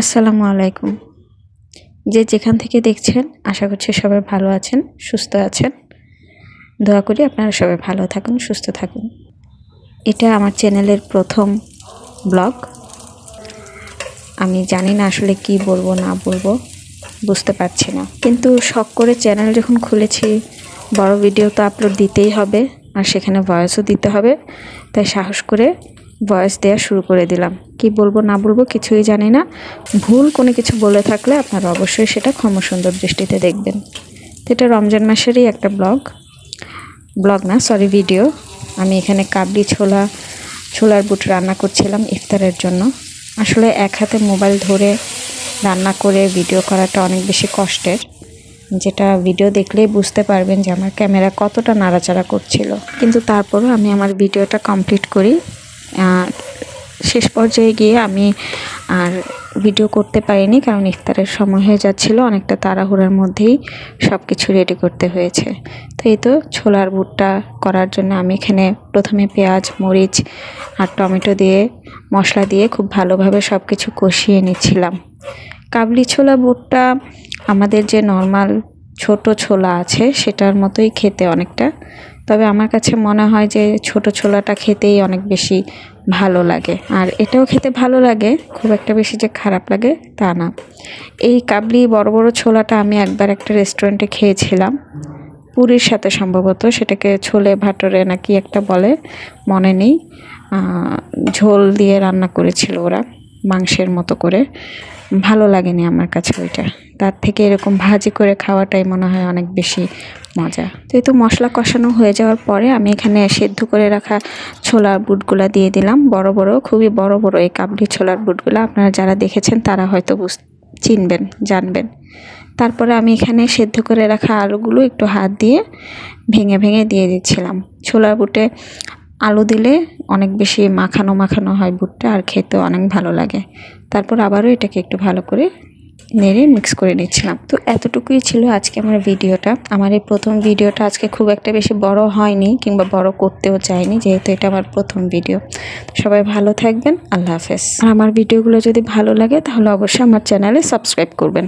আসসালামু আলাইকুম। যে যেখান থেকে দেখছেন আশা করছি সবাই ভালো আছেন, সুস্থ আছেন। দোয়া করি আপনারা সবাই ভালো থাকুন, সুস্থ থাকুন। এটা আমার চ্যানেলের প্রথম ব্লগ। আমি জানি না আসলে কি বলবো না বলবো, বুঝতে পারছি না। কিন্তু শখ করে চ্যানেল যখন খুলেছি, বড় ভিডিও তো আপলোড দিতেই হবে, আর সেখানে ভয়েসও দিতে হবে। তাই সাহস করে ভয়েস দেওয়া শুরু করে দিলাম। কি বলবো না বলবো কিছুই জানি না। ভুল কোনো কিছু বলে থাকলে আপনারা অবশ্যই সেটা ক্ষমাসুন্দর দৃষ্টিতে দেখবেন। তো এটা রমজান মাসেরই একটা ভিডিও। আমি এখানে কাবলি ছোলার বুট রান্না করছিলাম ইফতারের জন্য। আসলে এক হাতে মোবাইল ধরে রান্না করে ভিডিও করাটা অনেক বেশি কষ্টের, যেটা ভিডিও দেখলেই বুঝতে পারবেন যে আমার ক্যামেরা কতটা নাড়াচাড়া করছিল। কিন্তু তারপরও আমি আমার ভিডিওটা কমপ্লিট করি। শেষ পর্যায়ে গিয়ে আমি আর ভিডিও করতে পারিনি, কারণ ইফতারের সময় হয়ে যাচ্ছিল। অনেকটা তাড়াহুড়োর মধ্যেই সব কিছু রেডি করতে হয়েছে। তো এই তো ছোলার বুটটা করার জন্য আমি এখানে প্রথমে পেঁয়াজ, মরিচ আর টমেটো দিয়ে মশলা দিয়ে খুব ভালোভাবে সব কিছু কষিয়ে নিচ্ছিলাম। কাবলি ছোলা বুটটা আমাদের যে নর্মাল ছোট ছোলা আছে সেটার মতোই খেতে অনেকটা, তবে আমার কাছে মনে হয় যে ছোট ছোলাটা খেতেই অনেক বেশি ভালো লাগে। আর এটাও খেতে ভালো লাগে, খুব একটা বেশি যে খারাপ লাগে তা না। এই কাবলি বড় বড় ছোলাটা আমি একবার একটা রেস্টুরেন্টে খেয়েছিলাম, পুরীর সাথে সম্ভবত, সেটাকে ছোলে ভাটরে নাকি একটা বলে, মনে নেই। ঝোল দিয়ে রান্না করেছিল ওরা, মাংসের মতো করে। ভালো লাগেনি আমার কাছে ওইটা। তার থেকে এরকম ভাজি করে খাওয়াটাই মনে হয় অনেক বেশি মজা। তো এই তো মশলা কষানো হয়ে যাওয়ার পরে আমি এখানে সেদ্ধ করে রাখা ছোলার বুটগুলা দিয়ে দিলাম। খুবই বড় বড় এই কাবলি ছোলার বুটগুলা আপনারা যারা দেখেছেন তারা হয়তো চিনবেন, জানবেন। তারপরে আমি এখানে সেদ্ধ করে রাখা আলুগুলো একটু হাত দিয়ে ভেঙে ভেঙে দিয়ে দিচ্ছিলাম। ছোলার বুটে আলু দিলে অনেক বেশি মাখানো মাখানো হয় বুটটা, আর খেতেও অনেক ভালো লাগে। তারপর আবারও এটাকে একটু ভালো করে নেড়ে মিক্স করে নিচ্ছিলাম। তো এতটুকুই ছিল আজকে আমার ভিডিওটা। আমার এই প্রথম ভিডিওটা আজকে খুব একটা বেশি বড় হয়নি, কিংবা বড় করতেও চাইনি, যেহেতু এটা আমার প্রথম ভিডিও। সবাই ভালো থাকবেন, আল্লাহ হাফেজ। আর আমার ভিডিওগুলো যদি ভালো লাগে তাহলে অবশ্যই আমার চ্যানেলে সাবস্ক্রাইব করবেন।